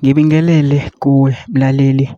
Ngibingelele kuwe mlaleli,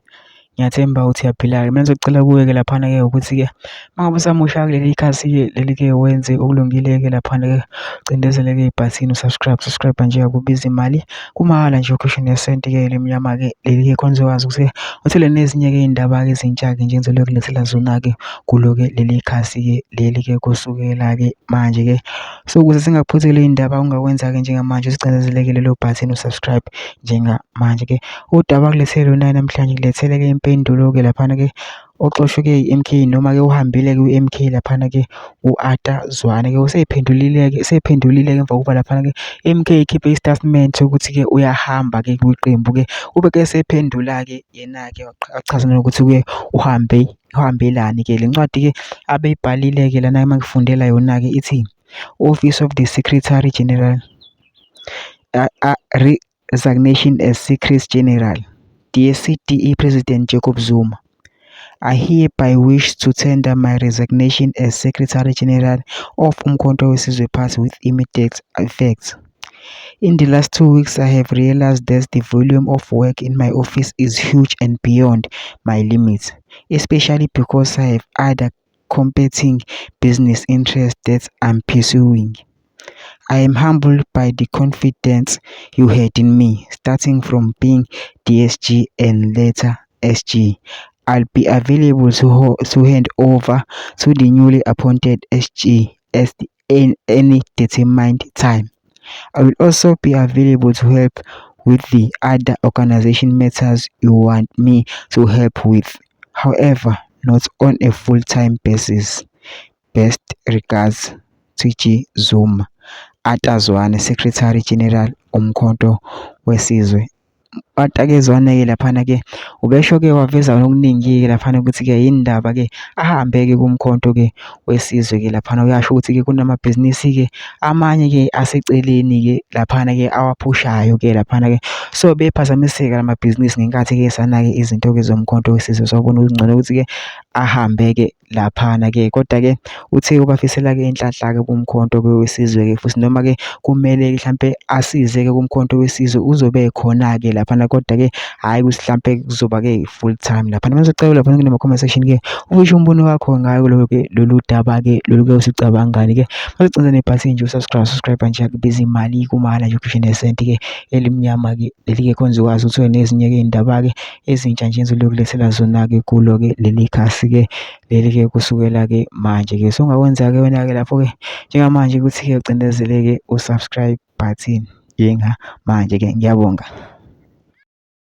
ngiyathemba ukuthi uyaphila-ke. Mina engizocela kuwe-ke laphana-ke ukuthi-ke uma ngabe usamusha kuleli khasi-ke leli-ke wenze okulungile-ke laphana-ke ucindezele-ke ibhathini subscribe nje akubizi imali, kumahhala nje ukhishwa nesenti-ke elimnyama-ke leli-ke khona uzokwazi ukuthi uthole nezinye-ke iy'ndaba-ke ezintsha-ke nje engizobe kulethela zona-ke kulo-ke leli khasi-ke leli-ke kusukela-ke manje-ke. So ukuze singaphuthi le y'ndaba ongakwenza-ke njengamanje usicindezeleke lelo bhathini u-subscribe njengamanje-ke. Udaba kulethele lona namhlanje ngilethele-ke impendulo-ke laphana-ke oxoshwe-ke i-M_K noma-ke uhambile-ke u-M_K laphana-ke u-Arthur Zwane-ke usey'phendulile-ke emva kokuba laphana-ke i-M_K ikhiphe i-statement sokuthi-ke uyahamba-ke kwiqembu-ke. Ube-ke esephendula-ke yena-ke wachaza nokuthi-ke uhambelani-ke. Le ncwadi-ke abeyibhalile-ke lana mangifundela yona-ke ithi Office of the Secretary General, resignation as Secretary General. Dear CDE President Jacob Zuma, I hereby wish to tender my resignation as Secretary General of Umkhonto weSizwe Party with immediate effect. In the last 2 weeks, I have realized that the volume of work in my office is huge and beyond my limits, especially because I have other competing business interests that I'm pursuing. I am humbled by the confidence you had in me, starting from being DSG and later SG. I'll be available to hand over to the newly appointed SG in any determined time. I will also be available to help with the other organization matters you want me to help with, however, not on a full-time basis. Best regards, TG Zuma. Arthur Zwane, Secretary General Umkhonto weSizwe. Arthur-ke Zwane-ke laphana-ke ubesho-ke waveza okuningi-ke laphana ukuthi-ke indaba-ke ahambe-ke kumkhonto-ke wesizwe-ke laphana. Uyasho ukuthi-ke kunamabhizinisi-ke amanye-ke aseceleni-ke laphana-ke awaphushayo-ke laphana-ke. So bephazamiseka lamabhizinisi ngenkathi-ke sana-ke izinto-ke zomkhonto wesizwe. Sawubona ukungcono ukuthi-ke ahambe-ke laphana-ke, kodwa-ke uthe ubafisela-ke inhlanhla-ke kumkhonto-ke wesizwe-ke futhi noma-ke kumele mhlampe asize-ke kumkhonto wesizwe uzobe khona-ke laphana, kodwa-ke hhayi ukuthi mhlampe kuzoba-ke full time laphana. Mangizocela laphana kunama-comment section-ke usho umbono wakho ngayo lolu daba-ke lolu-ke usicabangani-ke. Masicinze nebhathini nje subscribe nje akubizi imali, kumahhala nje ukhishwe nesenti-ke elimnyama-ke leli-ke khona uzokwazi uthole nezinye-ke iy'ndaba-ke ezintsha nje engizobe kulethela zona-ke kulo-ke leli khasi-ke leli-ke kusukela-ke manje-ke. So ungakwenza-ke wena-ke lapho-ke njengamanje ukuthi-ke ucindezeleke u-subscribe button njengamanje-ke. Ngiyabonga.